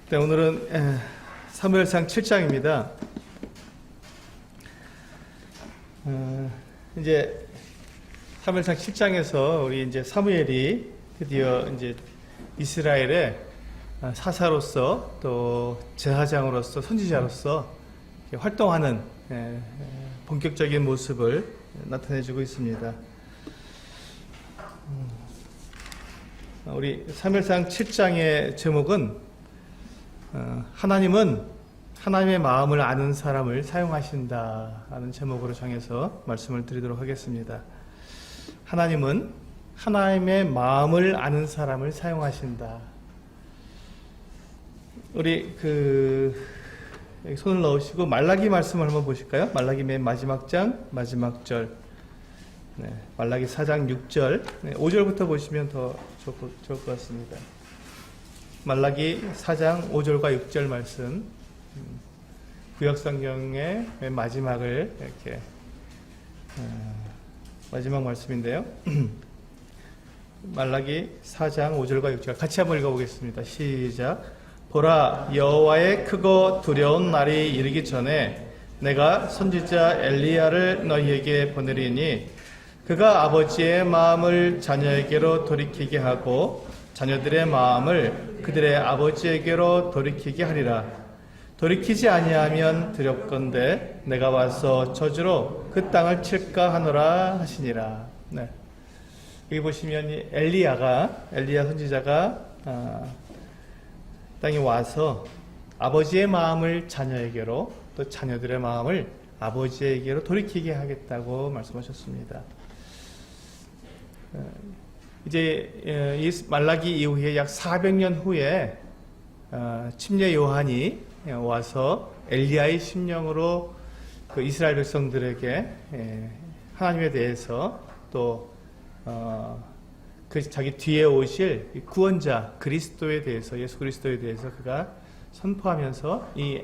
네, 오늘은 사무엘상 7장입니다. 이제 사무엘상 7장에서 우리 이제 사무엘이 드디어 이제 이스라엘의 사사로서 또 제사장으로서 선지자로서 활동하는 본격적인 모습을 나타내주고 있습니다. 우리 사무엘상 7장의 제목은 하나님은 하나님의 마음을 아는 사람을 사용하신다 라는 제목으로 정해서 말씀을 드리도록 하겠습니다. 하나님은 하나님의 마음을 아는 사람을 사용하신다. 우리 여기 손을 넣으시고 말라기 말씀을 한번 보실까요? 말라기 맨 마지막 장 마지막 절, 말라기 4장 6절 5절부터 보시면 더 좋을 것 같습니다. 말라기 4장 5절과 6절 말씀, 구약성경의 맨 마지막을 이렇게 마지막 말씀인데요. 말라기 4장 5절과 6절 같이 한번 읽어보겠습니다. 시작. 보라, 여호와의 크고 두려운 날이 이르기 전에 내가 선지자 엘리야를 너희에게 보내리니 그가 아버지의 마음을 자녀에게로 돌이키게 하고 자녀들의 마음을 그들의 아버지에게로 돌이키게 하리라. 돌이키지 아니하면 두렵건대 내가 와서 저주로 그 땅을 칠까 하노라 하시니라. 네. 여기 보시면 엘리야 선지자가 땅에 와서 아버지의 마음을 자녀에게로 또 자녀들의 마음을 아버지에게로 돌이키게 하겠다고 말씀하셨습니다. 이제 이 말라기 이후에 약 400년 후에 침례 요한이 와서 엘리야의 심령으로 그 이스라엘 백성들에게 하나님에 대해서 또 그 자기 뒤에 오실 구원자 그리스도에 대해서, 예수 그리스도에 대해서 그가 선포하면서 이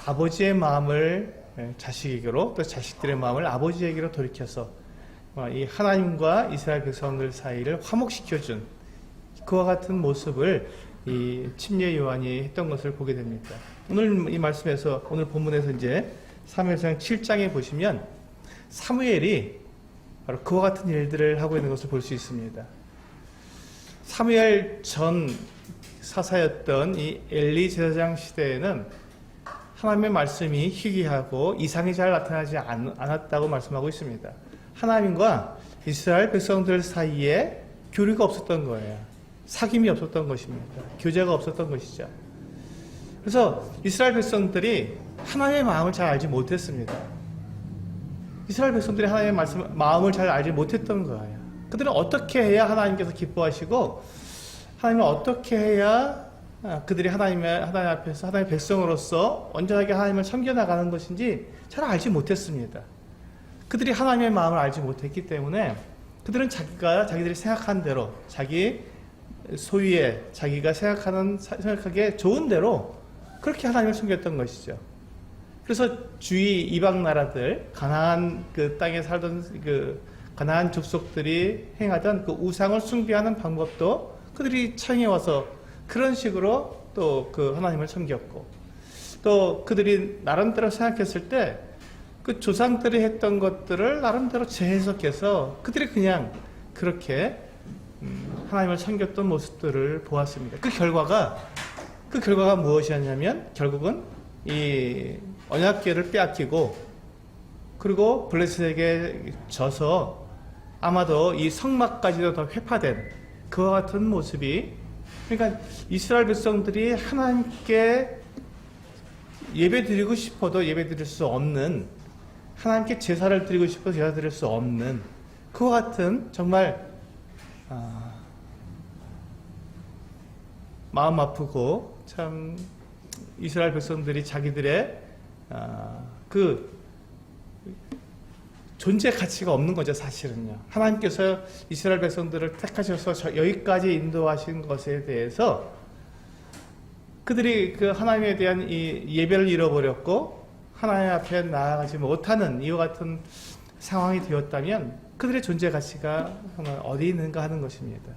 아버지의 마음을 자식에게로 또 자식들의 마음을 아버지에게로 돌이켜서 이 하나님과 이스라엘 백성들 사이를 화목시켜준 그와 같은 모습을 이 침례 요한이 했던 것을 보게 됩니다. 오늘 이 말씀에서, 오늘 본문에서 이제 사무엘상 7장에 보시면 사무엘이 바로 그와 같은 일들을 하고 있는 것을 볼 수 있습니다. 사무엘 전 사사였던 이 엘리 제사장 시대에는 하나님의 말씀이 희귀하고 이상이 잘 나타나지 않았다고 말씀하고 있습니다. 하나님과 이스라엘 백성들 사이에 교류가 없었던 거예요. 사귐이 없었던 것입니다. 교제가 없었던 것이죠. 그래서 이스라엘 백성들이 하나님의 마음을 잘 알지 못했습니다. 이스라엘 백성들이 하나님의 마음을 잘 알지 못했던 거예요. 그들은 어떻게 해야 하나님께서 기뻐하시고 하나님을 어떻게 해야 그들이 하나님 앞에서 하나님의 백성으로서 온전하게 하나님을 섬겨나가는 것인지 잘 알지 못했습니다. 그들이 하나님의 마음을 알지 못했기 때문에 그들은 자기들이 생각한 대로, 자기 소위에 자기가 생각하기에 좋은 대로 그렇게 하나님을 섬겼던 것이죠. 그래서 주위 이방 나라들, 가나안 그 땅에 살던 그 가나안 족속들이 행하던 그 우상을 숭배하는 방법도 그들이 차용해 와서 그런 식으로 또 그 하나님을 섬겼고, 또 그들이 나름대로 생각했을 때 그 조상들이 했던 것들을 나름대로 재해석해서 그들이 그냥 그렇게 하나님을 섬겼던 모습들을 보았습니다. 그 결과가 무엇이었냐면 결국은 이 언약궤를 빼앗기고 그리고 블레셋에게 져서 아마도 이 성막까지도 더 회파된 그와 같은 모습이, 그러니까 이스라엘 백성들이 하나님께 예배드리고 싶어도 예배드릴 수 없는, 하나님께 제사를 드리고 싶어도 제사 드릴 수 없는 그와 같은 정말 마음 아프고 참 이스라엘 백성들이 자기들의 그 존재 가치가 없는 거죠. 사실은요. 하나님께서 이스라엘 백성들을 택하셔서 여기까지 인도하신 것에 대해서 그들이 그 하나님에 대한 이 예배를 잃어버렸고 하나님 앞에 나아가지 못하는 이와 같은 상황이 되었다면 그들의 존재 가치가 어디 있는가 하는 것입니다.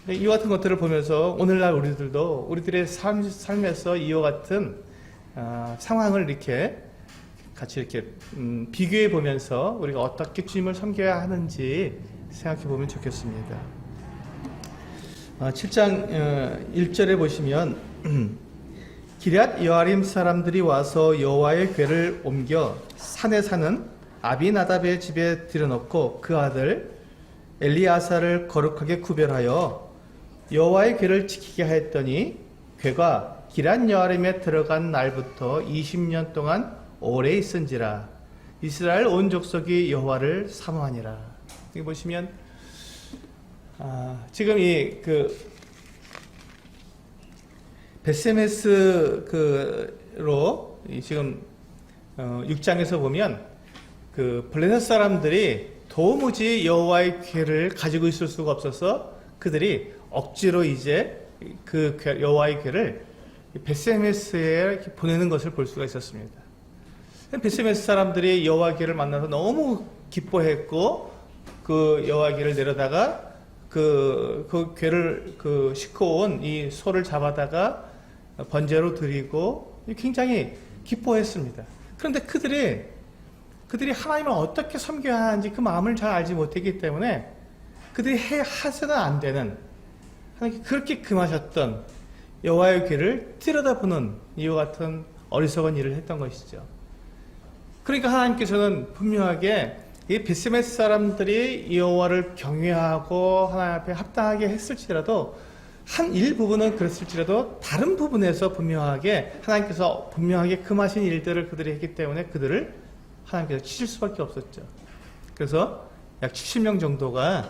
이와 같은 것들을 보면서 오늘날 우리들도 우리들의 삶에서 이와 같은 상황을 이렇게 같이 이렇게 비교해 보면서 우리가 어떻게 주님을 섬겨야 하는지 생각해 보면 좋겠습니다. 7장 1절에 보시면 기럇 여아림 사람들이 와서 여호와의 궤를 옮겨 산에 사는 아비나답의 집에 들여놓고 그 아들 엘리아사를 거룩하게 구별하여 여호와의 궤를 지키게 하였더니 궤가 기럇 여아림에 들어간 날부터 20년 동안 오래 있은지라. 이스라엘 온 족속이 여호와를 사모하니라. 여기 보시면 지금 이 베세메스로 지금 6장에서 보면 블레셋 사람들이 도무지 여호와의 궤를 가지고 있을 수가 없어서 그들이 억지로 이제 그 여호와의 궤를 베세메스에 보내는 것을 볼 수가 있었습니다. 베세메스 사람들이 여호와의 궤를 만나서 너무 기뻐했고 그 여호와의 궤를 내려다가 그 궤를 싣고 온 이 소를 잡아다가 번제로 드리고 굉장히 기뻐했습니다. 그런데 그들이 하나님을 어떻게 섬겨야 하는지 그 마음을 잘 알지 못했기 때문에 그들이 해서는 안 되는 하나님께 그렇게 금하셨던 여호와의 궤를 들여다보는 이와 같은 어리석은 일을 했던 것이죠. 그러니까 하나님께서는 분명하게 이 베세메스 사람들이 여호와를 경외하고 하나님 앞에 합당하게 했을지라도 한 일부분은 그랬을지라도 다른 부분에서 분명하게 하나님께서 분명하게 금하신 일들을 그들이 했기 때문에 그들을 하나님께서 치실 수밖에 없었죠. 그래서 약 70명 정도가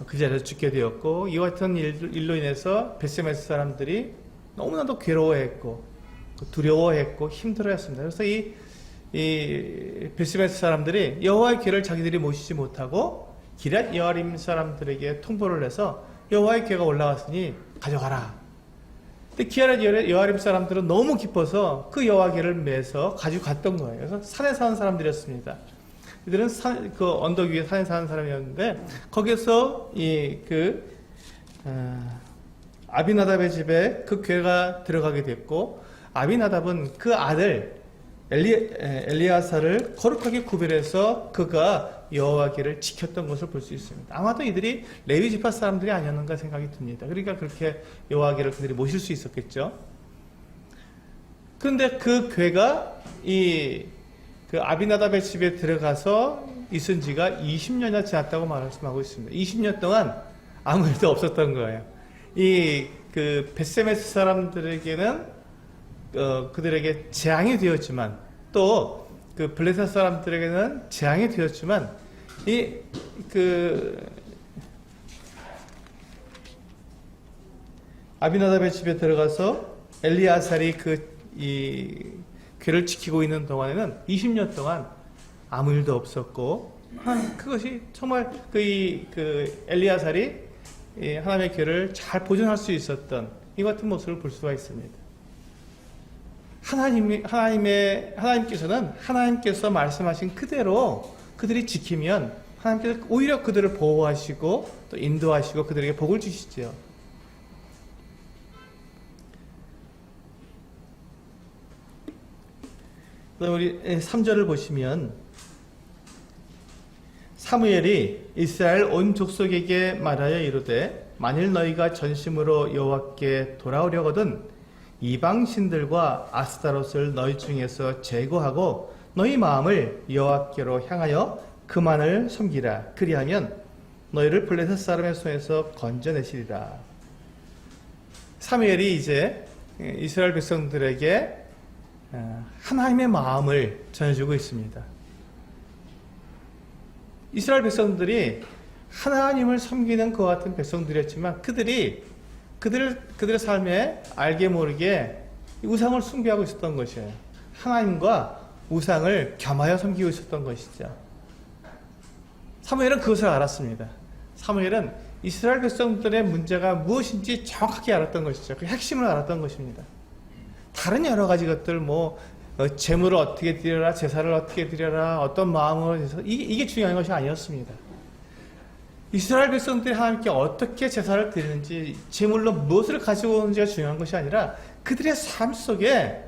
그 자리에서 죽게 되었고 이와 같은 일로 인해서 베세메스 사람들이 너무나도 괴로워했고 두려워했고 힘들어했습니다. 그래서 이 베세메스 사람들이 여호와의 궤를 자기들이 모시지 못하고 기럇 여아림 사람들에게 통보를 해서 여호와의 궤가 올라왔으니 가져가라. 근데 기럇 여아림 사람들은 너무 기뻐서 그 여호와 궤를 매서 가지고 갔던 거예요. 그래서 산에 사는 사람들이었습니다. 이들은 그 언덕 위에 산에 사는 사람이었는데 거기서 아비나답의 집에 그 궤가 들어가게 됐고 아비나답은 그 아들 엘리아사를 거룩하게 구별해서 그가 여호와 궤를 지켰던 것을 볼 수 있습니다. 아마도 이들이 레위 지파 사람들이 아니었는가 생각이 듭니다. 그러니까 그렇게 여호와 궤를 그들이 모실 수 있었겠죠. 그런데 그 궤가 그 아비나답의 집에 들어가서 있은 지가 20년이나 지났다고 말씀하고 있습니다. 20년 동안 아무 일도 없었던 거예요. 그 베세메스 사람들에게는 그들에게 재앙이 되었지만 또 그 블레셋 사람들에게는 재앙이 되었지만 아비나답의 집에 들어가서 엘리아살이 궤를 지키고 있는 동안에는 20년 동안 아무 일도 없었고 그것이 정말 엘리아살이 하나님의 궤를 잘 보존할 수 있었던 이 같은 모습을 볼 수가 있습니다. 하나님께서는 하나님께서 말씀하신 그대로 그들이 지키면 하나님께서 오히려 그들을 보호하시고 또 인도하시고 그들에게 복을 주시죠. 우리 3절을 보시면 사무엘이 이스라엘 온 족속에게 말하여 이르되 만일 너희가 전심으로 여호와께 돌아오려거든 이방신들과 아스타롯을 너희 중에서 제거하고 너희 마음을 여호와께로 향하여 그만을 섬기라. 그리하면 너희를 블레셋 사람의 손에서 건져내시리라. 사무엘이 이제 이스라엘 백성들에게 하나님의 마음을 전해주고 있습니다. 이스라엘 백성들이 하나님을 섬기는 그와 같은 백성들이었지만 그들의 삶에 알게 모르게 우상을 숭배하고 있었던 것이에요. 하나님과 우상을 겸하여 섬기고 있었던 것이죠. 사무엘은 그것을 알았습니다. 사무엘은 이스라엘 백성들의 문제가 무엇인지 정확하게 알았던 것이죠. 그 핵심을 알았던 것입니다. 다른 여러 가지 것들, 재물을 어떻게 드려라, 제사를 어떻게 드려라, 어떤 마음으로 해서 이게 중요한 것이 아니었습니다. 이스라엘 백성들이 하나님께 어떻게 제사를 드리는지, 제물로 무엇을 가지고 오는지가 중요한 것이 아니라 그들의 삶 속에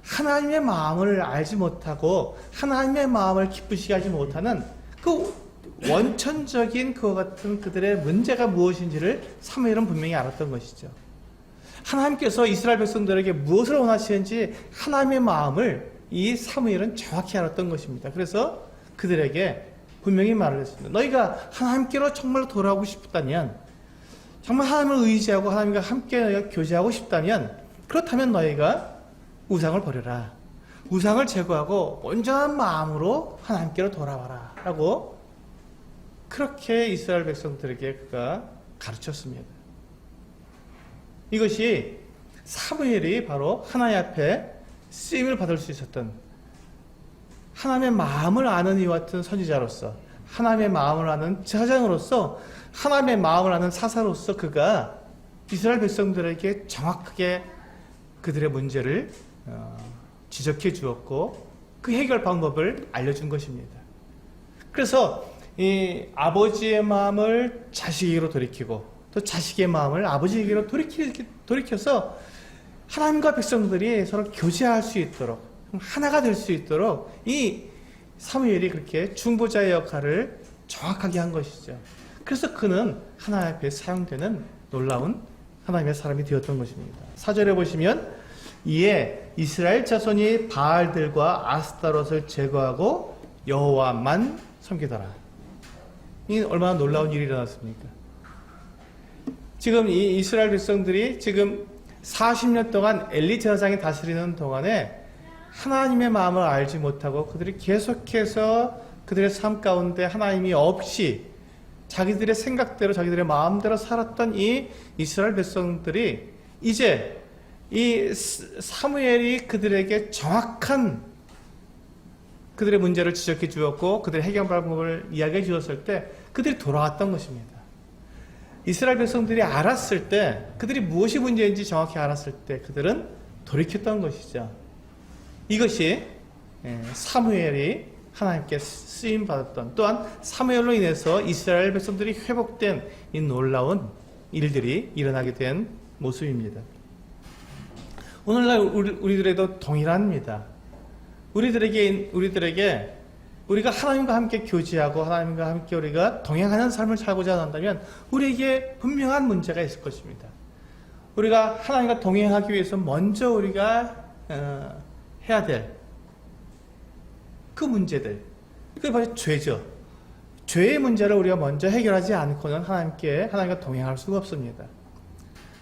하나님의 마음을 알지 못하고 하나님의 마음을 기쁘시게 하지 못하는 그 원천적인 그와 같은 그들의 문제가 무엇인지를 사무엘은 분명히 알았던 것이죠. 하나님께서 이스라엘 백성들에게 무엇을 원하시는지 하나님의 마음을 이 사무엘은 정확히 알았던 것입니다. 그래서 그들에게 분명히 말을 했습니다. 너희가 하나님께로 정말로 돌아오고 싶다면, 정말 하나님을 의지하고 하나님과 함께 너희가 교제하고 싶다면, 그렇다면 너희가 우상을 버려라. 우상을 제거하고 온전한 마음으로 하나님께로 돌아와라. 라고 그렇게 이스라엘 백성들에게 그가 가르쳤습니다. 이것이 사무엘이 바로 하나님 앞에 쓰임을 받을 수 있었던, 하나님의 마음을 아는 이와 같은 선지자로서, 하나님의 마음을 아는 제사장으로서, 하나님의 마음을 아는 사사로서 그가 이스라엘 백성들에게 정확하게 그들의 문제를 지적해 주었고 그 해결 방법을 알려준 것입니다. 그래서 이 아버지의 마음을 자식에게로 돌이키고 또 자식의 마음을 아버지에게로 돌이켜서 하나님과 백성들이 서로 교제할 수 있도록, 하나가 될 수 있도록 이 사무엘이 그렇게 중보자의 역할을 정확하게 한 것이죠. 그래서 그는 하나님 앞에 사용되는 놀라운 하나님의 사람이 되었던 것입니다. 4절에 보시면 이에 이스라엘 자손이 바알들과 아스타롯을 제거하고 여호와만 섬기더라. 이 얼마나 놀라운 일이 일어났습니까? 지금 이 이스라엘 백성들이 지금 40년 동안 엘리 제사장이 다스리는 동안에 하나님의 마음을 알지 못하고 그들이 계속해서 그들의 삶 가운데 하나님이 없이 자기들의 생각대로 자기들의 마음대로 살았던 이 이스라엘 백성들이 이제 이 사무엘이 그들에게 정확한 그들의 문제를 지적해 주었고 그들의 해결 방법을 이야기해 주었을 때 그들이 돌아왔던 것입니다. 이스라엘 백성들이 알았을 때, 그들이 무엇이 문제인지 정확히 알았을 때 그들은 돌이켰던 것이죠. 이것이 사무엘이 하나님께 쓰임 받았던, 또한 사무엘로 인해서 이스라엘 백성들이 회복된 이 놀라운 일들이 일어나게 된 모습입니다. 오늘날 우리들에도 동일합니다. 우리들에게 우리가 하나님과 함께 교제하고 하나님과 함께 우리가 동행하는 삶을 살고자 한다면 우리에게 분명한 문제가 있을 것입니다. 우리가 하나님과 동행하기 위해서 먼저 우리가 해야 될 그 문제들, 그게 바로 죄죠. 죄의 문제를 우리가 먼저 해결하지 않고는 하나님과 동행할 수가 없습니다.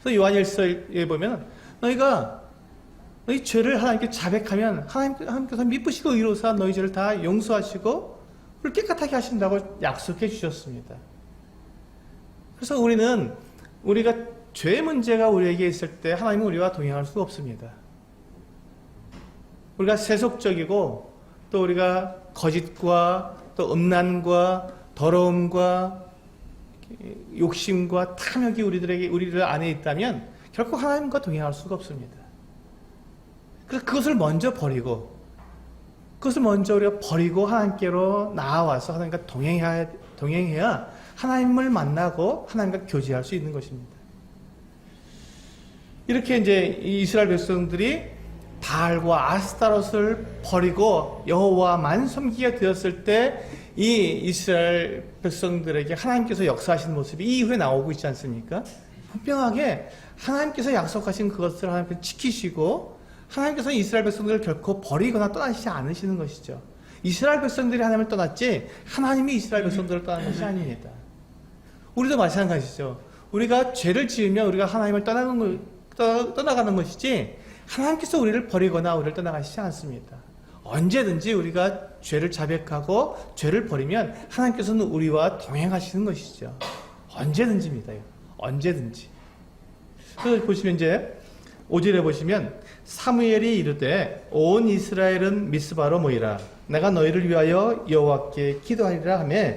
그래서 요한일서에 보면 너희 죄를 하나님께 자백하면 하나님께서 미쁘시고 의로우사 너희 죄를 다 용서하시고 우리를 깨끗하게 하신다고 약속해 주셨습니다. 그래서 우리가 죄의 문제가 우리에게 있을 때 하나님은 우리와 동행할 수가 없습니다. 우리가 세속적이고 또 우리가 거짓과 또 음란과 더러움과 욕심과 탐욕이 우리들 안에 있다면 결코 하나님과 동행할 수가 없습니다. 그래서 그것을 먼저 버리고 우리가 버리고 하나님께로 나아와서 하나님과 동행해야 하나님을 만나고 하나님과 교제할 수 있는 것입니다. 이렇게 이제 이스라엘 백성들이 바알과 아스타롯을 버리고 여호와만 섬기게 되었을 때 이 이스라엘 백성들에게 하나님께서 역사하시는 모습이 이후에 나오고 있지 않습니까? 분명하게 하나님께서 약속하신 그것을 하나님께서 지키시고 하나님께서 이스라엘 백성들을 결코 버리거나 떠나시지 않으시는 것이죠. 이스라엘 백성들이 하나님을 떠났지 하나님이 이스라엘 백성들을 떠난 것이 아닙니다. 우리도 마찬가지죠. 우리가 죄를 지으면 우리가 하나님을 떠나가는 것이지 하나님께서 우리를 버리거나 우리를 떠나가시지 않습니다. 언제든지 우리가 죄를 자백하고 죄를 버리면 하나님께서는 우리와 동행하시는 것이죠. 언제든지입니다. 언제든지. 그래서 보시면 이제 5절에 보시면 사무엘이 이르되 온 이스라엘은 미스바로 모이라 내가 너희를 위하여 여호와께 기도하리라 하며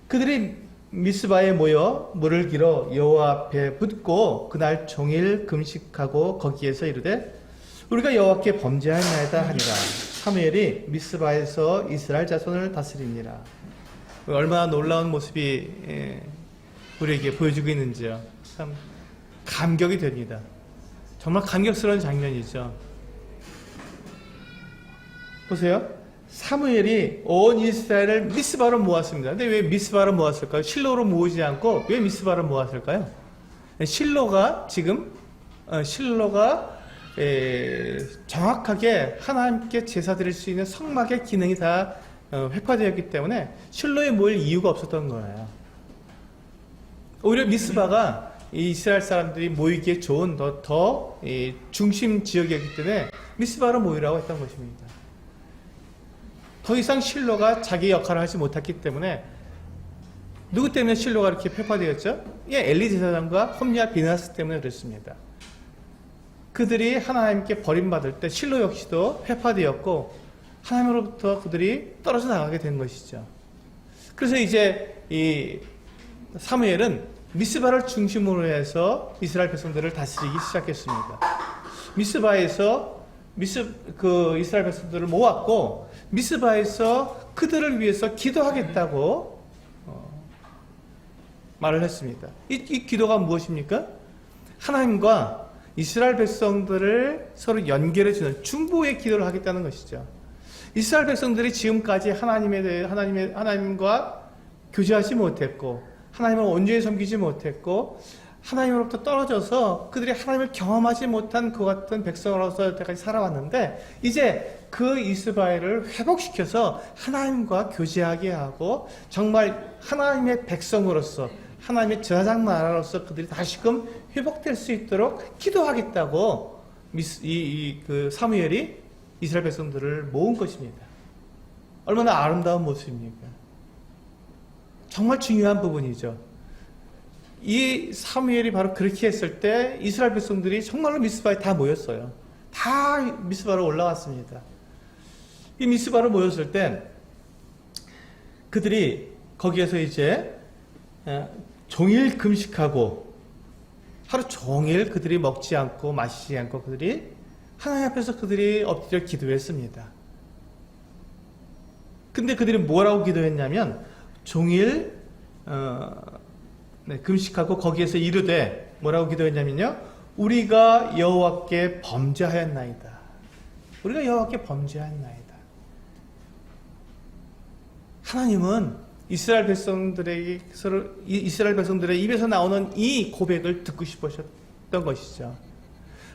그들이 미스바에 모여 물을 길어 여호와 앞에 붓고 그날 종일 금식하고 거기에서 이르되 우리가 여호와께 범죄하였나이다 하니라. 사무엘이 미스바에서 이스라엘 자손을 다스리니라. 얼마나 놀라운 모습이 우리에게 보여주고 있는지요. 참 감격이 됩니다. 정말 감격스러운 장면이죠. 보세요. 사무엘이 온 이스라엘을 미스바로 모았습니다. 근데 왜 미스바로 모았을까요? 실로로 모으지 않고 왜 미스바로 모았을까요? 실로가 정확하게 하나님께 제사 드릴 수 있는 성막의 기능이 다 회파되었기 때문에 실로에 모일 이유가 없었던 거예요. 오히려 미스바가 이스라엘 사람들이 모이기에 좋은 더 중심 지역이었기 때문에 미스바로 모이라고 했던 것입니다. 더 이상 실로가 자기 역할을 하지 못했기 때문에 누구 때문에 실로가 이렇게 회파되었죠? 엘리 제사장과 홈리와 비나스 때문에 그랬습니다. 그들이 하나님께 버림받을 때 실로 역시도 회파되었고 하나님으로부터 그들이 떨어져 나가게 된 것이죠. 그래서 이제 이 사무엘은 미스바를 중심으로 해서 이스라엘 백성들을 다스리기 시작했습니다. 미스바에서 이스라엘 백성들을 모았고 미스바에서 그들을 위해서 기도하겠다고 말을 했습니다. 이 기도가 무엇입니까? 하나님과 이스라엘 백성들을 서로 연결해주는 중보의 기도를 하겠다는 것이죠. 이스라엘 백성들이 지금까지 하나님과 교제하지 못했고 하나님을 온전히 섬기지 못했고 하나님으로부터 떨어져서 그들이 하나님을 경험하지 못한 그 같은 백성으로서 여태까지 살아왔는데 이제 그 이스라엘을 회복시켜서 하나님과 교제하게 하고 정말 하나님의 백성으로서 하나님의 제사장 나라로서 그들이 다시금 회복될 수 있도록 기도하겠다고 그 사무엘이 이스라엘 백성들을 모은 것입니다. 얼마나 아름다운 모습입니까? 정말 중요한 부분이죠. 이 사무엘이 바로 그렇게 했을 때 이스라엘 백성들이 정말로 미스바에 다 모였어요. 다 미스바로 올라왔습니다. 이 미스바로 모였을 때 그들이 거기에서 이제 종일 금식하고 하루 종일 그들이 먹지 않고 마시지 않고 그들이 하나님 앞에서 그들이 엎드려 기도했습니다. 근데 그들이 뭐라고 기도했냐면 종일 금식하고 거기에서 이르되 뭐라고 기도했냐면요. 우리가 여호와께 범죄하였나이다. 우리가 여호와께 범죄하였나이다. 하나님은 이스라엘 백성들의 입에서 나오는 이 고백을 듣고 싶으셨던 것이죠.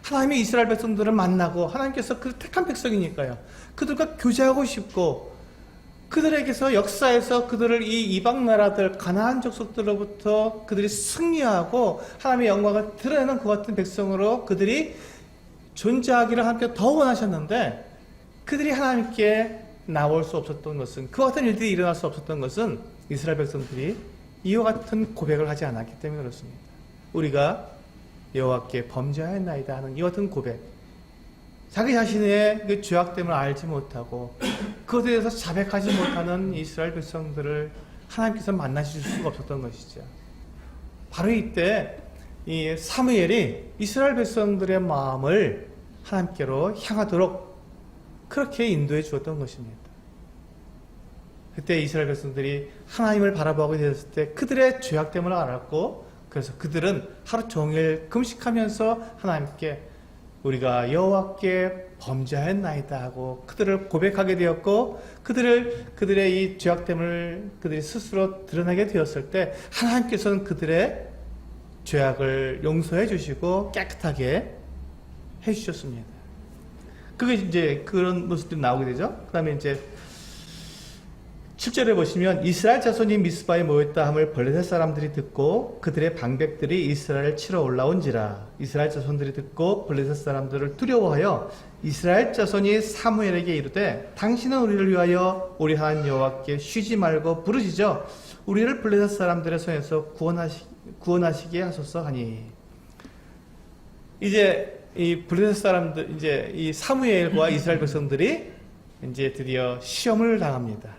하나님이 이스라엘 백성들을 만나고 하나님께서 그 택한 백성이니까요. 그들과 교제하고 싶고 그들에게서 역사에서 그들을 이 이방 나라들 가나안 족속들로부터 그들이 승리하고 하나님의 영광을 드러내는 그 같은 백성으로 그들이 존재하기를 하나님께 더 원하셨는데 그들이 하나님께 나올 수 없었던 것은 그 같은 일들이 일어날 수 없었던 것은 이스라엘 백성들이 이와 같은 고백을 하지 않았기 때문에 그렇습니다. 우리가 여호와께 범죄하였나이다 하는 이와 같은 고백, 자기 자신의 그 죄악됨을 알지 못하고 그것에 대해서 자백하지 못하는 이스라엘 백성들을 하나님께서 만나실 수가 없었던 것이죠. 바로 이때 이 사무엘이 이스라엘 백성들의 마음을 하나님께로 향하도록 그렇게 인도해 주었던 것입니다. 그때 이스라엘 백성들이 하나님을 바라보게 되었을 때 그들의 죄악됨을 알았고 그래서 그들은 하루 종일 금식하면서 하나님께 우리가 여호와께 범죄하였나이다 하고 그들을 고백하게 되었고 그들의 이 죄악됨을 그들이 스스로 드러내게 되었을 때 하나님께서는 그들의 죄악을 용서해 주시고 깨끗하게 해 주셨습니다. 그게 이제 그런 모습들이 나오게 되죠. 그 다음에 이제 7절에 보시면 이스라엘 자손이 미스바에 모였다 함을 블레셋 사람들이 듣고 그들의 방백들이 이스라엘을 치러 올라온지라. 이스라엘 자손들이 듣고 블레셋 사람들을 두려워하여 이스라엘 자손이 사무엘에게 이르되 당신은 우리를 위하여 우리 하나님 여호와께 쉬지 말고 부르짖어 우리를 블레셋 사람들의 손에서 구원하시게 하소서 하니. 이제 이 블레셋 사람들, 이제 이 사무엘과 이스라엘 백성들이 이제 드디어 시험을 당합니다.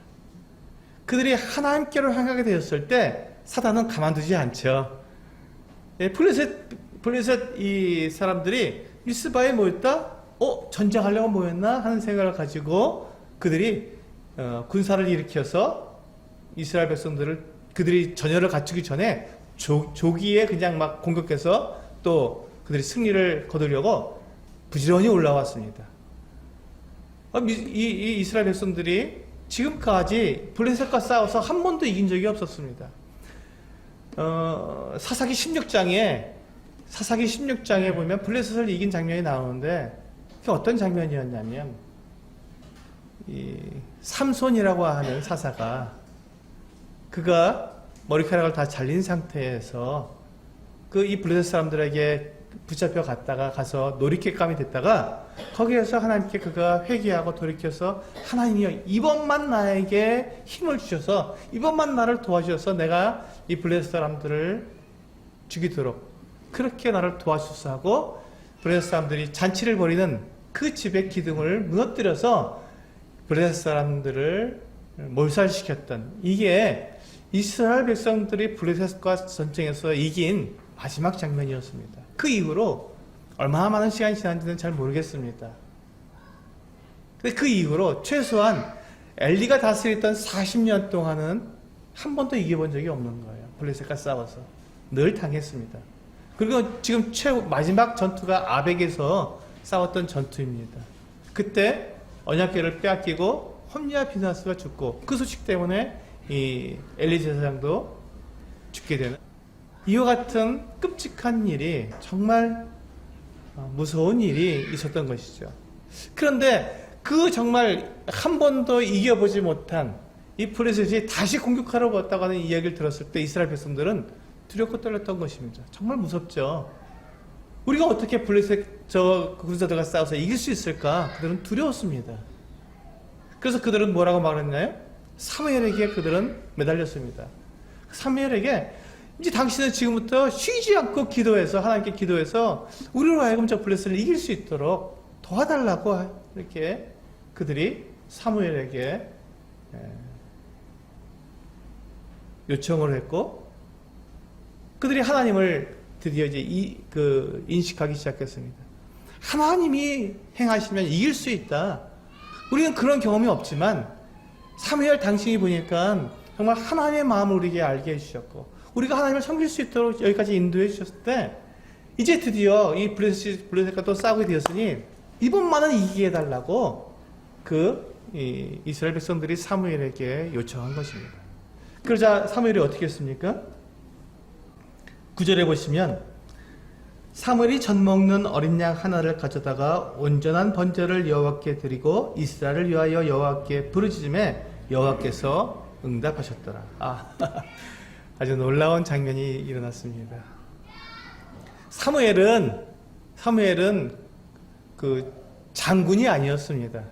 그들이 하나님께로 향하게 되었을 때 사단은 가만두지 않죠. 블레셋 이 사람들이 미스바에 모였다? 전쟁하려고 모였나? 하는 생각을 가지고 그들이 군사를 일으켜서 이스라엘 백성들을 그들이 전열을 갖추기 전에 조기에 그냥 막 공격해서 또 그들이 승리를 거두려고 부지런히 올라왔습니다. 이 이스라엘 백성들이 지금까지 블레셋과 싸워서 한 번도 이긴 적이 없었습니다. 사사기 16장에 보면 블레셋을 이긴 장면이 나오는데 그게 어떤 장면이었냐면 이 삼손이라고 하는 사사가 그가 머리카락을 다 잘린 상태에서 이 블레셋 사람들에게 붙잡혀 갔다가 가서 놀이객감이 됐다가 거기에서 하나님께 그가 회개하고 돌이켜서 하나님이여 이번만 나에게 힘을 주셔서 이번만 나를 도와주셔서 내가 이 블레셋 사람들을 죽이도록 그렇게 나를 도와주소서 하고 블레셋 사람들이 잔치를 벌이는 그 집의 기둥을 무너뜨려서 블레셋 사람들을 몰살시켰던 이게 이스라엘 백성들이 블레셋과 전쟁에서 이긴 마지막 장면이었습니다. 그 이후로 얼마나 많은 시간이 지난지는 잘 모르겠습니다. 근데 그 이후로 최소한 엘리가 다스렸던 40년 동안은 한 번도 이겨본 적이 없는 거예요. 블레셋과 싸워서 늘 당했습니다. 그리고 지금 마지막 전투가 아벡에서 싸웠던 전투입니다. 그때 언약궤를 빼앗기고 홈리와 비나스가 죽고 그 소식 때문에 이 엘리 제사장도 죽게 되는 이와 같은 끔찍한 일이 정말 무서운 일이 있었던 것이죠. 그런데 그 정말 한 번도 이겨보지 못한 이 블레셋이 다시 공격하러 왔다고 하는 이야기를 들었을 때 이스라엘 백성들은 두렵고 떨렸던 것입니다. 정말 무섭죠. 우리가 어떻게 블레셋 군사들과 싸워서 이길 수 있을까? 그들은 두려웠습니다. 그래서 그들은 뭐라고 말했나요? 사무엘에게 그들은 매달렸습니다. 사무엘에게 이제 당신은 지금부터 쉬지 않고 기도해서 하나님께 기도해서 우리로 하여금 저 블레셋을 이길 수 있도록 도와달라고 이렇게 그들이 사무엘에게 요청을 했고 그들이 하나님을 드디어 이제 인식하기 시작했습니다. 하나님이 행하시면 이길 수 있다. 우리는 그런 경험이 없지만 사무엘 당신이 보니까 정말 하나님의 마음을 우리에게 알게 해주셨고 우리가 하나님을 섬길 수 있도록 여기까지 인도해 주셨을 때 이제 드디어 이 블레셋과 또 싸우게 되었으니 이번만은 이기게 해달라고 이스라엘 백성들이 사무엘에게 요청한 것입니다. 그러자 사무엘이 어떻게 했습니까? 9절에 보시면 사무엘이 젖 먹는 어린 양 하나를 가져다가 온전한 번제를 여호와께 드리고 이스라엘을 위하여 여호와께 부르짖음에 여호와께서 응답하셨더라. 아주 놀라운 장면이 일어났습니다. 사무엘은 그 장군이 아니었습니다.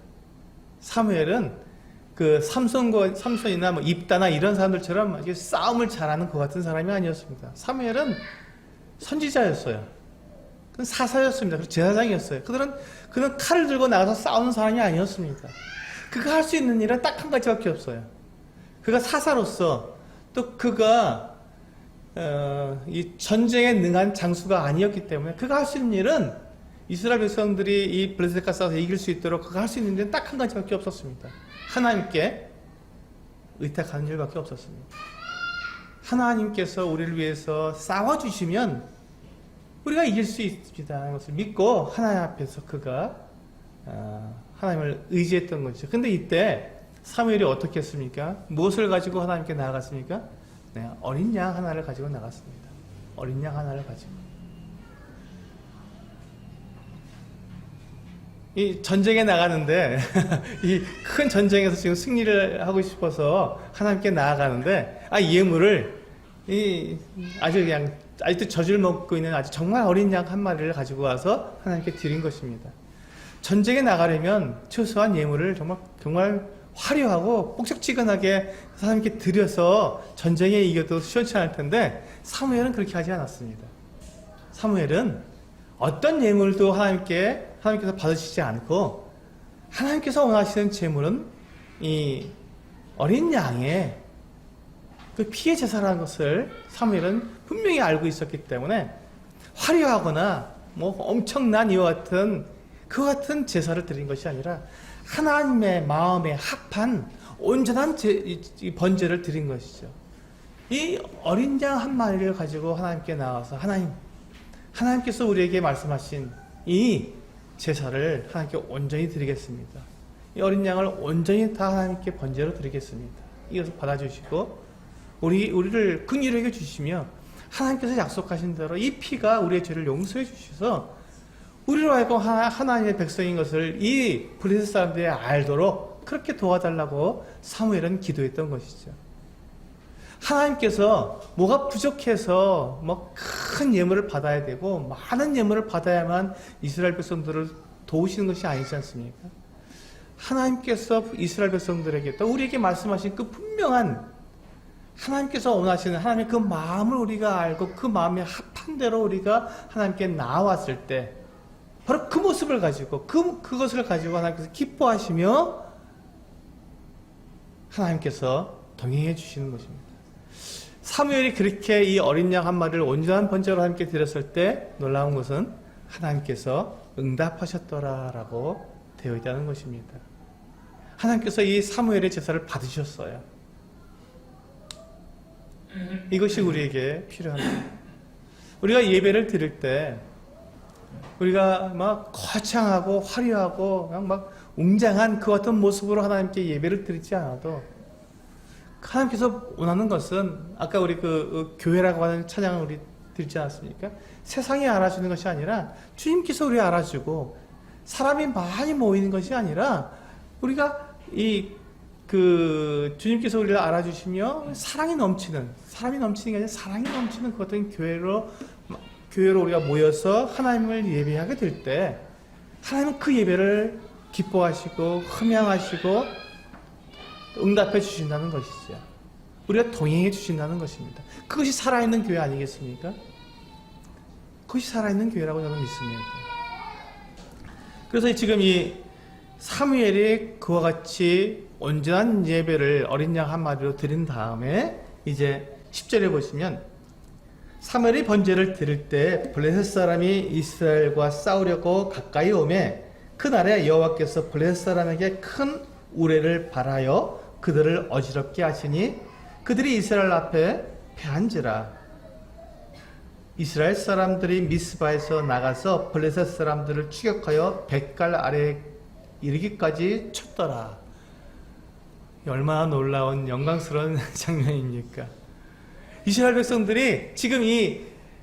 사무엘은 그 삼손이나 뭐 입다나 이런 사람들처럼 싸움을 잘하는 것 같은 사람이 아니었습니다. 사무엘은 선지자였어요. 그는 사사였습니다. 그리고 제사장이었어요. 그는 칼을 들고 나가서 싸우는 사람이 아니었습니다. 그가 할 수 있는 일은 딱 한 가지밖에 없어요. 그가 사사로서 또 그가 이 전쟁에 능한 장수가 아니었기 때문에 그가 할 수 있는 일은 이스라엘 백성들이 이 블레셋과 싸워서 이길 수 있도록 그가 할 수 있는 일은 딱 한 가지밖에 없었습니다. 하나님께 의탁하는 일밖에 없었습니다. 하나님께서 우리를 위해서 싸워주시면 우리가 이길 수 있습니다. 이것을 믿고 하나님 앞에서 그가 하나님을 의지했던 거죠. 근데 이때 사무엘이 어떻게 했습니까? 무엇을 가지고 하나님께 나아갔습니까? 네, 어린 양 하나를 가지고 나갔습니다. 어린 양 하나를 가지고. 이 전쟁에 나가는데 이 큰 전쟁에서 지금 승리를 하고 싶어서 하나님께 나아가는데 예물을 아주 그냥 아직도 젖을 먹고 있는 아주 정말 어린 양 한 마리를 가지고 와서 하나님께 드린 것입니다. 전쟁에 나가려면 최소한 예물을 정말 화려하고 뻑적지근하게 하나님께 드려서 전쟁에 이겨도 시원찮을 텐데 사무엘은 그렇게 하지 않았습니다. 사무엘은 어떤 예물도 하나님께서 받으시지 않고 하나님께서 원하시는 제물은 이 어린 양의 그 피의 제사라는 것을 사무엘은 분명히 알고 있었기 때문에 화려하거나 뭐 엄청난 이와 같은 그 같은 제사를 드린 것이 아니라 하나님의 마음에 합한 온전한 이 번제를 드린 것이죠. 이 어린 양 한 마리를 가지고 하나님께 나와서 하나님께서 우리에게 말씀하신 이 제사를 하나님께 온전히 드리겠습니다. 이 어린 양을 온전히 다 하나님께 번제로 드리겠습니다. 이것을 받아주시고 우리를 긍휼히 여겨 주시며 하나님께서 약속하신 대로 이 피가 우리의 죄를 용서해 주셔서 우리로 하여금 하나님의 백성인 것을 이 블레셋 사람들이 알도록 그렇게 도와달라고 사무엘은 기도했던 것이죠. 하나님께서 뭐가 부족해서 뭐 큰 예물을 받아야 되고 많은 예물을 받아야만 이스라엘 백성들을 도우시는 것이 아니지 않습니까? 하나님께서 이스라엘 백성들에게 또 우리에게 말씀하신 그 분명한 하나님께서 원하시는 하나님의 그 마음을 우리가 알고 그 마음에 합한 대로 우리가 하나님께 나왔을 때 바로 그 모습을 가지고 그것을 가지고 하나님께서 기뻐하시며 하나님께서 동행해 주시는 것입니다. 사무엘이 그렇게 이 어린 양 한 마리를 온전한 번제로 하나님께 드렸을 때 놀라운 것은 하나님께서 응답하셨더라라고 되어 있다는 것입니다. 하나님께서 이 사무엘의 제사를 받으셨어요. 이것이 우리에게 필요합니다. 우리가 예배를 드릴 때 우리가 막 거창하고 화려하고 막 웅장한 그 같은 모습으로 하나님께 예배를 드리지 않아도 하나님께서 원하는 것은 아까 우리 그 교회라고 하는 찬양을 우리 드리지 않았습니까? 세상이 알아주는 것이 아니라 주님께서 우리 알아주고 사람이 많이 모이는 것이 아니라 우리가 주님께서 우리를 알아주시며 사랑이 넘치는 게 아니라 사랑이 넘치는 그 같은 교회로 우리가 모여서 하나님을 예배하게 될 때 하나님은 그 예배를 기뻐하시고 흠양하시고 응답해 주신다는 것이죠. 우리가 동행해 주신다는 것입니다. 그것이 살아있는 교회 아니겠습니까? 그것이 살아있는 교회라고 저는 믿습니다. 그래서 지금 이 사무엘이 그와 같이 온전한 예배를 어린 양 한 마리로 드린 다음에 이제 10절에 보시면 사무엘이 번제를 드릴 때 블레셋 사람이 이스라엘과 싸우려고 가까이 오매 그날에 여호와께서 블레셋 사람에게 큰 우레를 발하여 그들을 어지럽게 하시니 그들이 이스라엘 앞에 패한지라. 이스라엘 사람들이 미스바에서 나가서 블레셋 사람들을 추격하여 뱃갈 아래에 이르기까지 쳤더라. 얼마나 놀라운 영광스러운 장면입니까? 이스라엘 백성들이 지금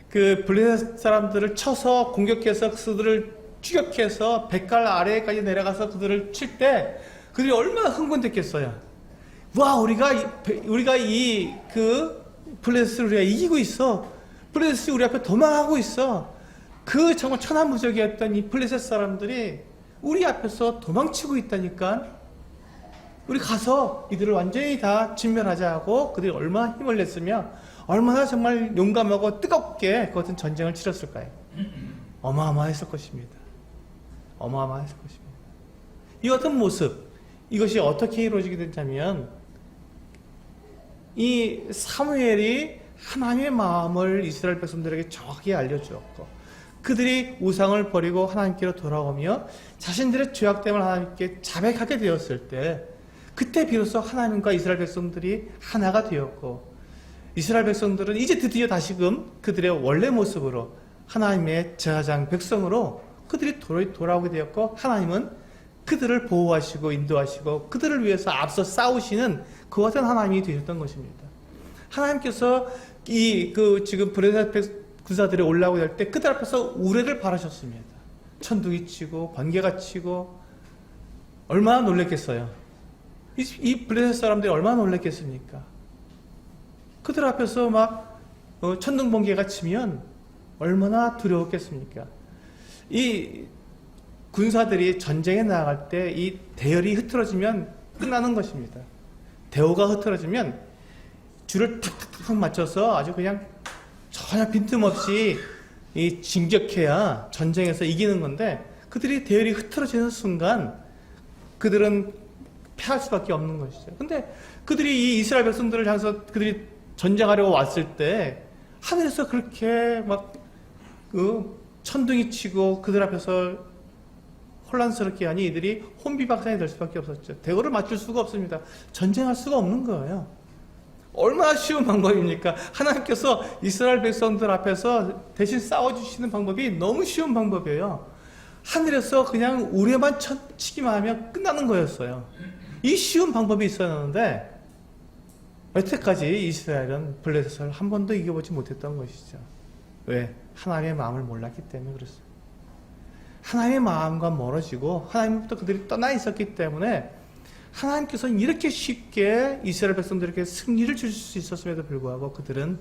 그 블레셋 사람들을 쳐서 공격해서 그들을 추격해서 뱃갈 아래까지 내려가서 그들을 칠 때 그들이 얼마나 흥분됐겠어요. 와, 우리가 그 블레셋을 우리가 이기고 있어. 블레셋이 우리 앞에 도망하고 있어. 그 정말 천하무적이었던 이 블레셋 사람들이 우리 앞에서 도망치고 있다니까. 우리 가서 이들을 완전히 다 진멸하자 하고 그들이 얼마나 힘을 냈으며 얼마나 정말 용감하고 뜨겁게 그 같은 전쟁을 치렀을까요? 어마어마했을 것입니다. 어마어마했을 것입니다. 이 같은 모습, 이것이 어떻게 이루어지게 됐냐면 이 사무엘이 하나님의 마음을 이스라엘 백성들에게 정확히 알려주었고 그들이 우상을 버리고 하나님께로 돌아오며 자신들의 죄악됨을 하나님께 자백하게 되었을 때 그때 비로소 하나님과 이스라엘 백성들이 하나가 되었고 이스라엘 백성들은 이제 드디어 다시금 그들의 원래 모습으로 하나님의 제사장 백성으로 그들이 돌아오게 되었고 하나님은 그들을 보호하시고 인도하시고 그들을 위해서 앞서 싸우시는 그 같은 하나님이 되셨던 것입니다. 하나님께서 지금 블레셋 군사들이 올라오게 될 때 그들 앞에서 우레를 바라셨습니다. 천둥이 치고 번개가 치고 얼마나 놀랬겠어요. 이 블레셋 사람들이 얼마나 놀랬겠습니까? 그들 앞에서 막 천둥 번개가 치면 얼마나 두려웠겠습니까? 이 군사들이 전쟁에 나아갈 때 이 대열이 흐트러지면 끝나는 것입니다. 대오가 흐트러지면 줄을 탁탁탁 맞춰서 아주 그냥 전혀 빈틈없이 진격해야 전쟁에서 이기는 건데 그들이 대열이 흐트러지는 순간 그들은 패할 수밖에 없는 것이죠. 근데 그들이 이 이스라엘 백성들을 향해서 그들이 전쟁하려고 왔을 때 하늘에서 그렇게 막 천둥이 치고 그들 앞에서 혼란스럽게 하니 이들이 혼비박산이 될 수밖에 없었죠. 대우를 맞출 수가 없습니다. 전쟁할 수가 없는 거예요. 얼마나 쉬운 방법입니까? 하나님께서 이스라엘 백성들 앞에서 대신 싸워주시는 방법이 너무 쉬운 방법이에요. 하늘에서 그냥 우레만 치기만 하면 끝나는 거였어요. 이 쉬운 방법이 있었는데 여태까지 이스라엘은 블레셋을 한 번도 이겨보지 못했던 것이죠. 왜? 하나님의 마음을 몰랐기 때문에 그렇습니다. 하나님의 마음과 멀어지고 하나님부터 그들이 떠나 있었기 때문에 하나님께서는 이렇게 쉽게 이스라엘 백성들에게 승리를 주실 수 있었음에도 불구하고 그들은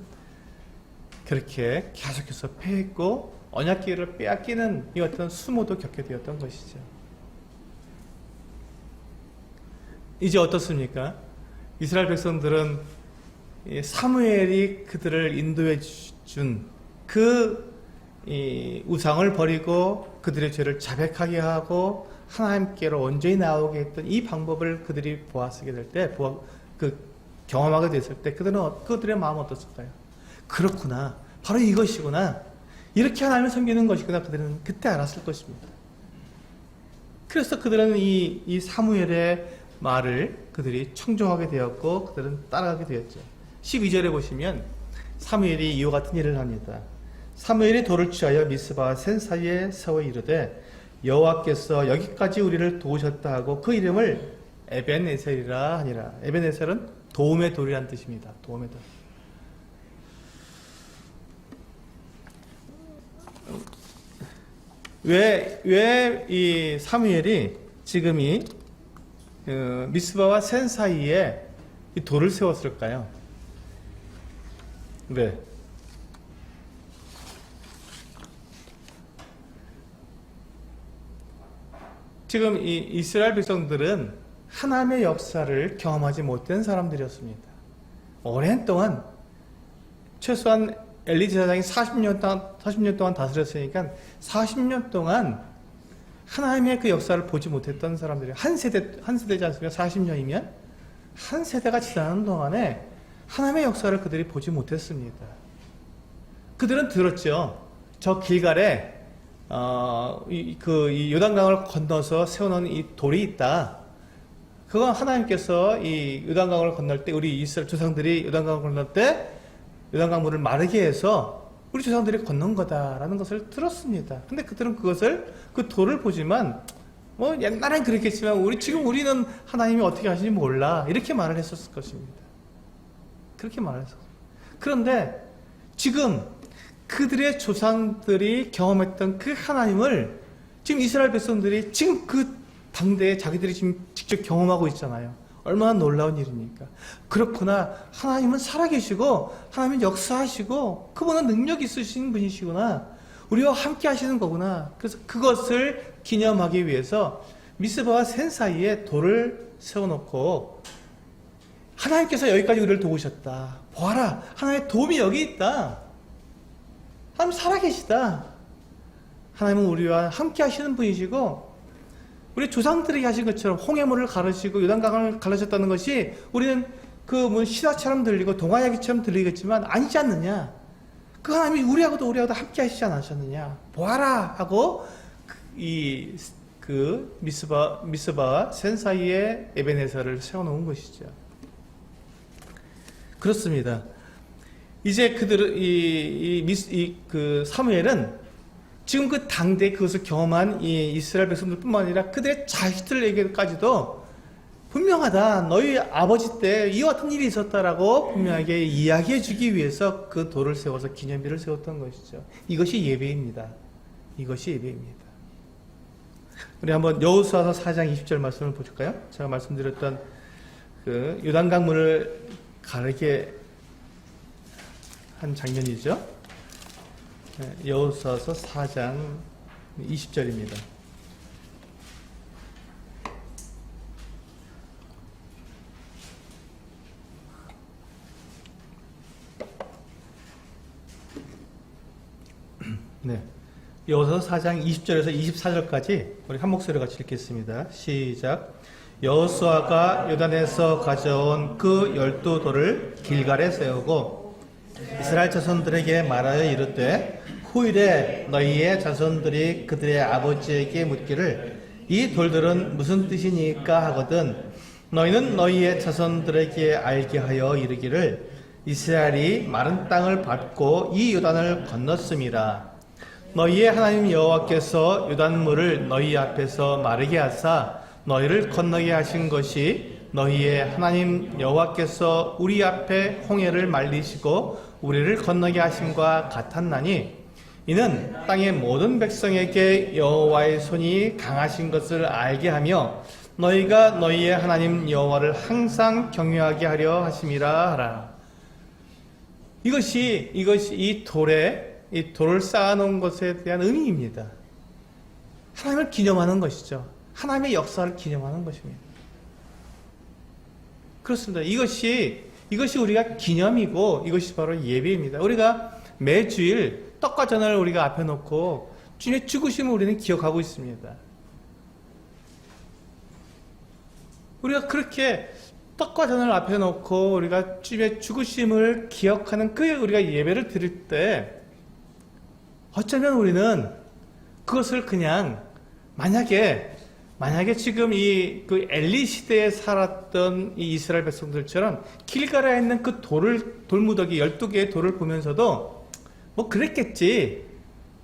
그렇게 계속해서 패했고 언약궤를 빼앗기는 이 어떤 수모도 겪게 되었던 것이죠. 이제 어떻습니까? 이스라엘 백성들은 사무엘이 그들을 인도해 준 그 우상을 버리고 그들의 죄를 자백하게 하고 하나님께로 온전히 나오게 했던 이 방법을 그들이 보았게 될 때, 경험하게 됐을 때 그들의 마음은 어떻을까요? 그렇구나. 바로 이것이구나. 이렇게 하나님을 섬기는 것이구나. 그들은 그때 알았을 것입니다. 그래서 그들은 이 사무엘의 말을 그들이 청종하게 되었고 그들은 따라가게 되었죠. 12절에 보시면 사무엘이 이와 같은 일을 합니다. 사무엘이 돌을 취하여 미스바와 센 사이에 세워 이르되 여호와께서 여기까지 우리를 도우셨다 하고 그 이름을 에벤에셀이라 하니라. 에벤에셀은 도움의 돌이라는 뜻입니다. 도움의 돌. 왜 이 사무엘이 지금 이 미스바와 센 사이에 이 돌을 세웠을까요? 왜? 지금 이 이스라엘 백성들은 하나님의 역사를 경험하지 못한 사람들이었습니다. 오랜 동안 최소한 엘리 제사장이 40년 동안 다스렸으니까 40년 동안 하나님의 그 역사를 보지 못했던 사람들이에요. 한 세대지 않습니까? 40년이면 한 세대가 지나는 동안에 하나님의 역사를 그들이 보지 못했습니다. 그들은 들었죠. 저 길갈에 이 요단강을 건너서 세워놓은 이 돌이 있다. 그건 하나님께서 이 요단강을 건널 때 우리 이스라엘 조상들이 요단강을 건널 때 요단강 물을 마르게 해서 우리 조상들이 건넌 거다라는 것을 들었습니다. 근데 그들은 그 돌을 보지만 뭐 옛날엔 그랬겠지만 우리는 하나님이 어떻게 하시는지 몰라 이렇게 말을 했었을 것입니다. 그렇게 말했었어요. 그런데 지금 그들의 조상들이 경험했던 그 하나님을 지금 이스라엘 백성들이 지금 그 당대에 자기들이 지금 직접 경험하고 있잖아요. 얼마나 놀라운 일입니까? 그렇구나. 하나님은 살아계시고 하나님은 역사하시고 그분은 능력 있으신 분이시구나. 우리와 함께 하시는 거구나. 그래서 그것을 기념하기 위해서 미스바와 센 사이에 돌을 세워놓고 하나님께서 여기까지 우리를 도우셨다. 보아라. 하나님의 도움이 여기 있다. 하나님 살아계시다. 하나님은 우리와 함께 하시는 분이시고 우리 조상들에게 하신 것처럼 홍해물을 가르시고 요단강을 가르셨다는 것이 우리는 신화처럼 들리고 동화이야기처럼 들리겠지만 아니지 않느냐. 그 하나님이 우리하고도 함께 하시지 않으셨느냐. 보아라 하고 미스바와 센 사이에 에벤에셀을 세워놓은 것이죠. 그렇습니다. 이제 사무엘은 지금 그 당대 그것을 경험한 이 이스라엘 백성들뿐만 아니라 그들의 자식들에게까지도 분명하다. 너희 아버지 때 이와 같은 일이 있었다라고 분명하게 이야기해 주기 위해서 그 돌을 세워서 기념비를 세웠던 것이죠. 이것이 예배입니다. 이것이 예배입니다. 우리 한번 여호수아서 4장 20절 말씀을 보실까요? 제가 말씀드렸던 그 요단강물을 가르게 한 장면이죠. 여호수아서 4장 20절입니다. 네. 여호수아서 4장 20절에서 24절까지 우리 한 목소리 같이 읽겠습니다. 시작. 여호수아가 요단에서 가져온 그 12돌을 길갈에 세우고 이스라엘 자손들에게 말하여 이르되 후일에 너희의 자손들이 그들의 아버지에게 묻기를 이 돌들은 무슨 뜻이니까 하거든 너희는 너희의 자손들에게 알게 하여 이르기를 이스라엘이 마른 땅을 밟고 이 요단을 건넜음이라. 너희의 하나님 여호와께서 요단물을 너희 앞에서 마르게 하사 너희를 건너게 하신 것이 너희의 하나님 여호와께서 우리 앞에 홍해를 말리시고 우리를 건너게 하심과 같았나니 이는 땅의 모든 백성에게 여호와의 손이 강하신 것을 알게 하며 너희가 너희의 하나님 여호와를 항상 경외하게 하려 하심이라 하라. 이것이 이 돌을 쌓아놓은 것에 대한 의미입니다. 하나님을 기념하는 것이죠. 하나님의 역사를 기념하는 것입니다. 그렇습니다. 이것이 우리가 기념이고 이것이 바로 예배입니다. 우리가 매주일 떡과 전을 우리가 앞에 놓고 주님의 죽으심을 우리는 기억하고 있습니다. 우리가 그렇게 떡과 전을 앞에 놓고 우리가 주님의 죽으심을 기억하는 그 우리가 예배를 드릴 때 어쩌면 우리는 그것을 그냥 만약에 지금 그 엘리 시대에 살았던 이 이스라엘 백성들처럼 길가라에 있는 그 돌무더기 12개의 돌을 보면서도 뭐 그랬겠지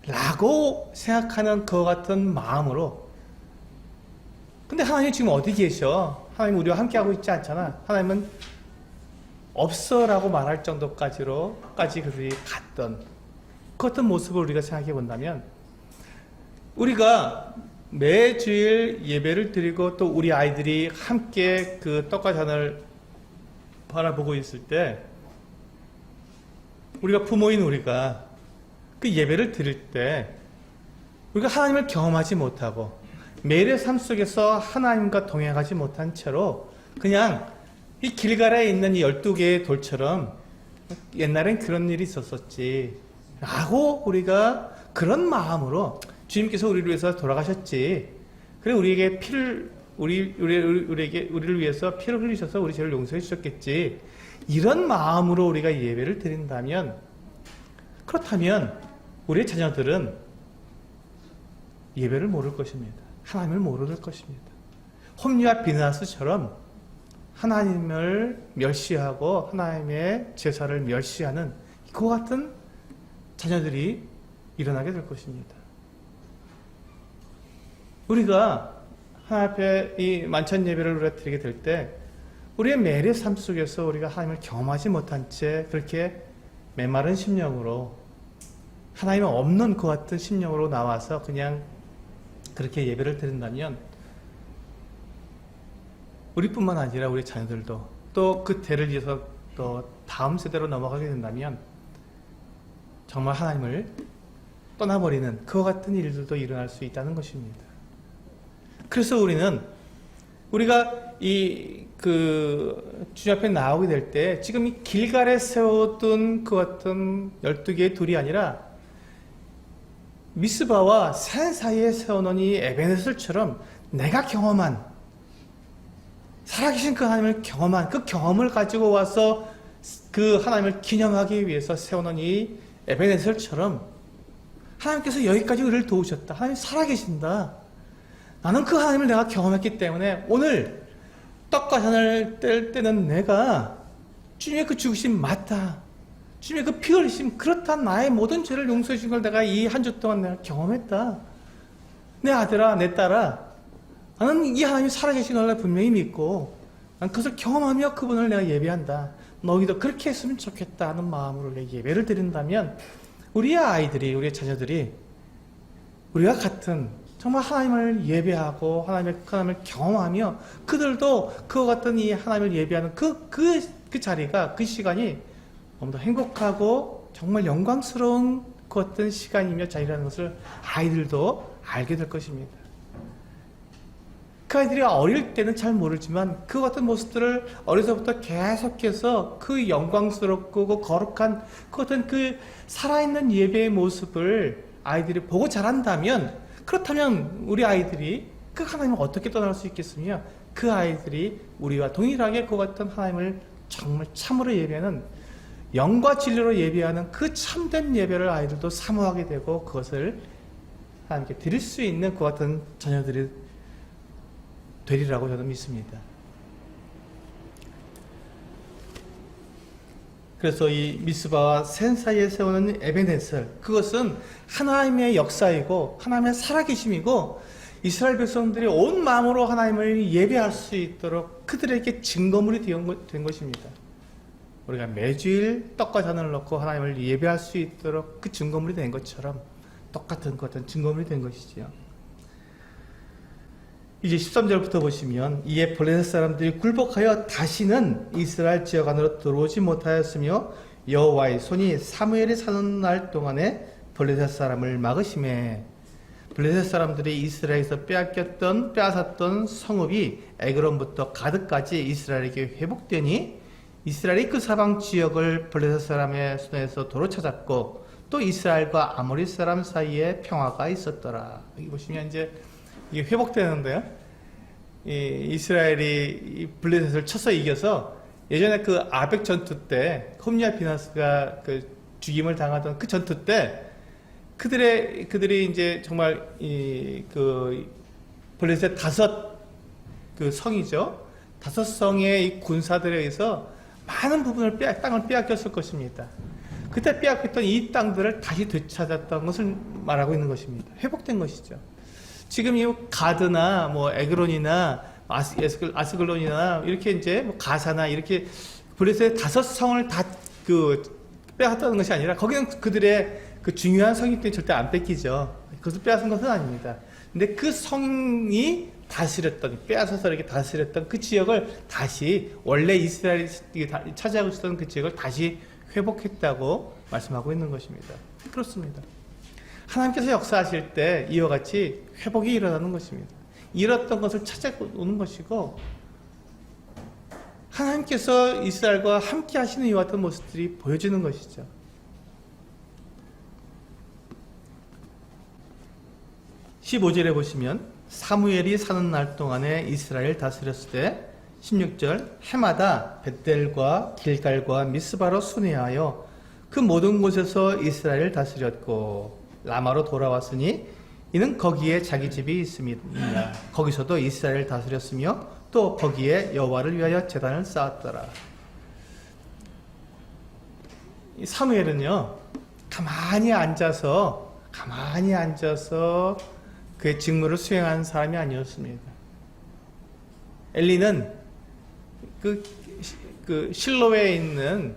라고 생각하는 것 같은 마음으로. 근데 하나님 지금 어디 계셔? 하나님 우리와 함께하고 있지 않잖아. 하나님은 없어 라고 말할 정도까지 그들이 갔던 그 어떤 모습을 우리가 생각해 본다면 우리가 매주일 예배를 드리고 또 우리 아이들이 함께 그 떡과 잔을 바라보고 있을 때 우리가 부모인 우리가 그 예배를 드릴 때 우리가 하나님을 경험하지 못하고 매일의 삶 속에서 하나님과 동행하지 못한 채로 그냥 이 길가라에 있는 이 12개의 돌처럼 옛날엔 그런 일이 있었었지 라고 우리가 그런 마음으로 주님께서 우리를 위해서 돌아가셨지. 그래 우리에게 우리를 위해서 피를 흘리셔서 우리 죄를 용서해 주셨겠지. 이런 마음으로 우리가 예배를 드린다면 그렇다면 우리의 자녀들은 예배를 모를 것입니다. 하나님을 모를 것입니다. 홈리와 비느하스처럼 하나님을 멸시하고 하나님의 제사를 멸시하는 그와 같은 자녀들이 일어나게 될 것입니다. 우리가 하나님 앞에 이 만찬 예배를 우리가 드리게 될 때 우리의 매일의 삶 속에서 우리가 하나님을 경험하지 못한 채 그렇게 메마른 심령으로 하나님 없는 그 같은 심령으로 나와서 그냥 그렇게 예배를 드린다면 우리뿐만 아니라 우리 자녀들도 또 그 대를 이어서 또 다음 세대로 넘어가게 된다면 정말 하나님을 떠나버리는 그와 같은 일들도 일어날 수 있다는 것입니다. 그래서 우리가 주님 앞에 나오게 될 때 지금 이 길갈에 세워둔 그 같은 12개의 돌이 아니라 미스바와 산 사이에 세워놓은 이 에베네셀처럼 내가 경험한 살아계신 그 하나님을 경험한 그 경험을 가지고 와서 그 하나님을 기념하기 위해서 세워놓은 이 에베네셀처럼 하나님께서 여기까지 우리를 도우셨다. 하나님 살아계신다. 나는 그 하나님을 내가 경험했기 때문에 오늘 떡과 잔을 뗄 때는 내가 주님의 그 죽으심 맞다. 주님의 그 피 흘리심 그렇다. 나의 모든 죄를 용서해 주신 걸 내가 이 한 주 동안 내가 경험했다. 내 아들아 내 딸아 나는 이 하나님이 살아계신 걸 분명히 믿고 난 그것을 경험하며 그분을 내가 예배한다. 너희도 그렇게 했으면 좋겠다 하는 마음으로 예배를 드린다면 우리의 아이들이 우리의 자녀들이 우리와 같은 정말 하나님을 예배하고 하나님을 경험하며 그들도 그와 같은 이 하나님을 예배하는 그 자리가 그 시간이 너무 더 행복하고 정말 영광스러운 그 어떤 시간이며 자리라는 것을 아이들도 알게 될 것입니다. 그 아이들이 어릴 때는 잘 모르지만 그 같은 모습들을 어려서부터 계속해서 그 영광스럽고 그 거룩한 그 어떤 그 살아있는 예배의 모습을 아이들이 보고 자란다면 그렇다면 우리 아이들이 그 하나님을 어떻게 떠날 수 있겠으며 그 아이들이 우리와 동일하게 그 같은 하나님을 정말 참으로 예배하는 영과 진리로 예배하는 그 참된 예배를 아이들도 사모하게 되고 그것을 하나님께 드릴 수 있는 그 같은 자녀들이 되리라고 저는 믿습니다. 그래서 이 미스바와 센 사이에 세우는 에벤에셀, 그것은 하나님의 역사이고 하나님의 살아계심이고 이스라엘 백성들이 온 마음으로 하나님을 예배할 수 있도록 그들에게 증거물이 된 것입니다. 우리가 매주일 떡과 잔을 넣고 하나님을 예배할 수 있도록 그 증거물이 된 것처럼 똑같은 증거물이 된 것이지요. 이제 13절부터 보시면 이에 블레셋 사람들이 굴복하여 다시는 이스라엘 지역 안으로 들어오지 못하였으며 여호와의 손이 사무엘이 사는 날 동안에 블레셋 사람을 막으심에 블레셋 사람들이 이스라엘에서 빼앗았던 성읍이 에그론부터 가드까지 이스라엘에게 회복되니 이스라엘이 그 사방 지역을 블레셋 사람의 손에서 도로 찾았고 또 이스라엘과 아모리 사람 사이에 평화가 있었더라. 여기 보시면 이제 이게 회복되는데요. 이스라엘이 블레셋을 쳐서 이겨서 예전에 그 아벡 전투 때 홈리아 비나스가 그 죽임을 당하던 그 전투 때 그들이 이제 정말 그 블레셋 5 성이죠. 5성의 이 군사들에 의해서 많은 부분을 땅을 빼앗겼을 것입니다. 그때 빼앗겼던 이 땅들을 다시 되찾았던 것을 말하고 있는 것입니다. 회복된 것이죠. 지금 이 가드나 뭐 에그론이나 아스글론이나 이렇게 이제 뭐 가사나 이렇게 블레셋의 5성을 다 빼앗았다는 것이 아니라 거기는 그들의 그 중요한 성이기 때문에 절대 안 뺏기죠. 그것을 빼앗은 것은 아닙니다. 근데 그 성이 빼앗아서 이렇게 다스렸던 그 지역을 다시 원래 이스라엘이 차지하고 있었던 그 지역을 다시 회복했다고 말씀하고 있는 것입니다. 그렇습니다. 하나님께서 역사하실 때 이와 같이 회복이 일어나는 것입니다. 잃었던 것을 찾아오는 것이고 하나님께서 이스라엘과 함께 하시는 이와 같은 모습들이 보여지는 것이죠. (15절에) 보시면 사무엘이 사는 날 동안에 이스라엘 다스렸을 때 16절 해마다 벳델과 길갈과 미스바로 순회하여 그 모든 곳에서 이스라엘을 다스렸고 라마로 돌아왔으니 이는 거기에 자기 집이 있습니다. 거기서도 이스라엘을 다스렸으며 또 거기에 여호와를 위하여 제단을 쌓았더라. 이 사무엘은요 가만히 앉아서 그의 직무를 수행하는 사람이 아니었습니다. 엘리는 그 실로에 있는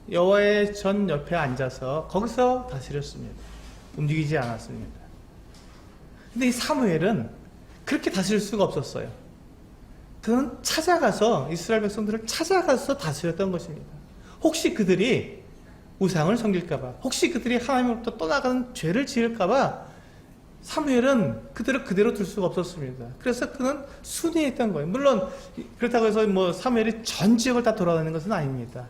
여호와의 전 옆에 앉아서 거기서 다스렸습니다. 움직이지 않았습니다. 근데 이 사무엘은 그렇게 다스릴 수가 없었어요. 그는 찾아가서 이스라엘 백성들을 찾아가서 다스렸던 것입니다. 혹시 그들이 우상을 섬길까봐, 혹시 그들이 하나님으로부터 떠나가는 죄를 지을까봐 사무엘은 그들을 그대로 둘 수가 없었습니다. 그래서 그는 순회했던 거예요. 물론 그렇다고 해서 뭐 사무엘이 전 지역을 다 돌아다니는 것은 아닙니다.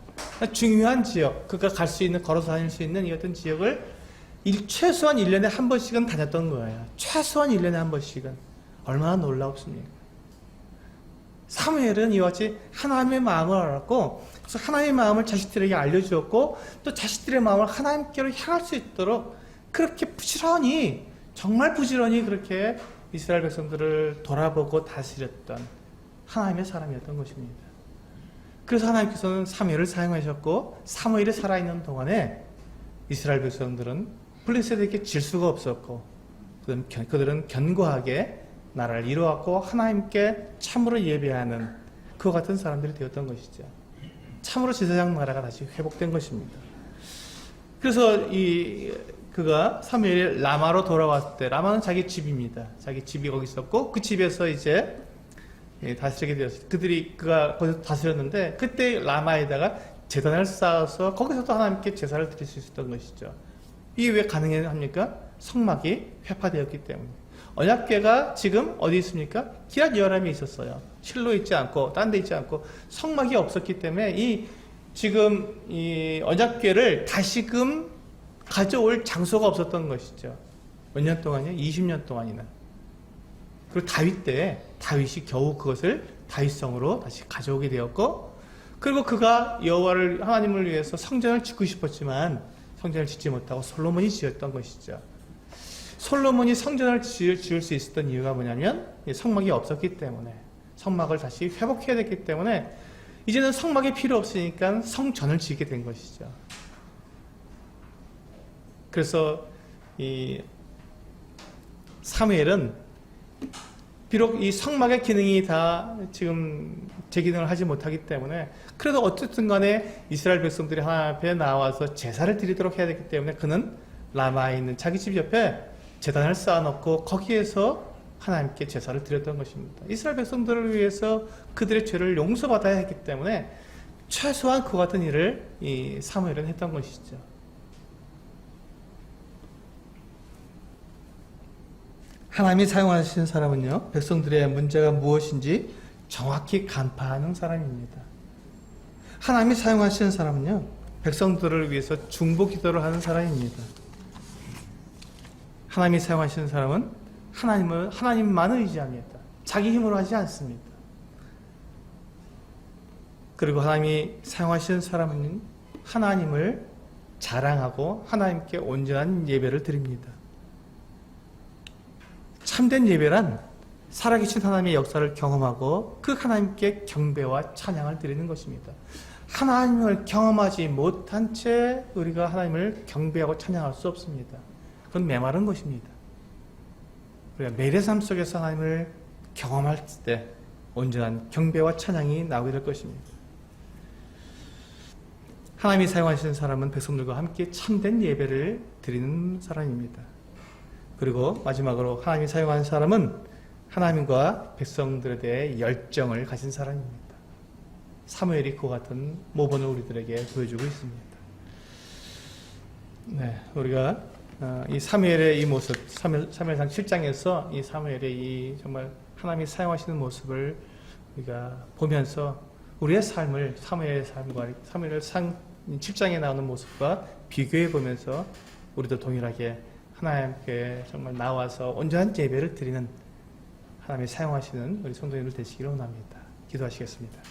중요한 지역, 그가 갈 수 있는, 걸어서 다닐 수 있는 이 같은 지역을 최소한 1년에 한 번씩은 다녔던 거예요. 최소한 1년에 한 번씩은. 얼마나 놀랍습니까? 사무엘은 이와 같이 하나님의 마음을 알았고, 그래서 하나님의 마음을 자식들에게 알려주었고, 또 자식들의 마음을 하나님께로 향할 수 있도록 그렇게 정말 부지런히 그렇게 이스라엘 백성들을 돌아보고 다스렸던 하나님의 사람이었던 것입니다. 그래서 하나님께서는 사무엘을 사용하셨고, 사무엘이 살아있는 동안에 이스라엘 백성들은 블레셋에게 질 수가 없었고, 그들은 견고하게 나라를 이루었고 하나님께 참으로 예배하는 그와 같은 사람들이 되었던 것이죠. 참으로 제사장 나라가 다시 회복된 것입니다. 그래서 그가 사무엘이 라마로 돌아왔을 때, 라마는 자기 집입니다. 자기 집이 거기 있었고 그 집에서 이제 다스리게 되었어요. 그가 거기서 다스렸는데 그때 라마에다가 제단을 쌓아서 거기서도 하나님께 제사를 드릴 수 있었던 것이죠. 이게 왜 가능합니까? 성막이 회파되었기 때문에. 언약궤가 지금 어디 있습니까? 기럇 여람에 있었어요. 실로에 있지 않고 딴 데 있지 않고 성막이 없었기 때문에 지금 이 언약궤를 다시금 가져올 장소가 없었던 것이죠. 몇 년 동안이요? 20년 동안이나. 그리고 다윗이 겨우 그것을 다윗성으로 다시 가져오게 되었고, 그리고 그가 여호와를 하나님을 위해서 성전을 짓고 싶었지만 성전을 짓지 못하고 솔로몬이 지었던 것이죠. 솔로몬이 성전을 지을 수 있었던 이유가 뭐냐면 성막이 없었기 때문에. 성막을 다시 회복해야 됐기 때문에 이제는 성막이 필요 없으니까 성전을 짓게 된 것이죠. 그래서 이 사무엘은 비록 이 성막의 기능이 다 지금 제기능을 하지 못하기 때문에 그래도 어쨌든 간에 이스라엘 백성들이 하나님 앞에 나와서 제사를 드리도록 해야 되기 때문에 그는 라마에 있는 자기 집 옆에 제단을 쌓아놓고 거기에서 하나님께 제사를 드렸던 것입니다. 이스라엘 백성들을 위해서 그들의 죄를 용서받아야 했기 때문에 최소한 그와 같은 일을 이 사무엘은 했던 것이죠. 하나님이 사용하시는 사람은요, 백성들의 문제가 무엇인지 정확히 간파하는 사람입니다. 하나님이 사용하시는 사람은요, 백성들을 위해서 중보 기도를 하는 사람입니다. 하나님이 사용하시는 사람은 하나님만을 의지합니다. 자기 힘으로 하지 않습니다. 그리고 하나님이 사용하시는 사람은 하나님을 자랑하고 하나님께 온전한 예배를 드립니다. 참된 예배란 살아계신 하나님의 역사를 경험하고 그 하나님께 경배와 찬양을 드리는 것입니다. 하나님을 경험하지 못한 채 우리가 하나님을 경배하고 찬양할 수 없습니다. 그건 메마른 것입니다. 우리가 매일의 삶 속에서 하나님을 경험할 때 온전한 경배와 찬양이 나오게 될 것입니다. 하나님이 사용하시는 사람은 백성들과 함께 참된 예배를 드리는 사람입니다. 그리고 마지막으로 하나님이 사용하는 사람은 하나님과 백성들에 대해 열정을 가진 사람입니다. 사무엘이 그와 같은 모범을 우리들에게 보여주고 있습니다. 네, 우리가 이 사무엘의 이 모습, 사무엘상 7장에서 이 사무엘의 이 정말 하나님이 사용하시는 모습을 우리가 보면서 우리의 삶을 사무엘의 삶과 사무엘상 7장에 나오는 모습과 비교해 보면서 우리도 동일하게 하나님께 정말 나와서 온전한 예배를 드리는 하나님이 사용하시는 우리 성도님들 되시기를 원합니다. 기도하시겠습니다.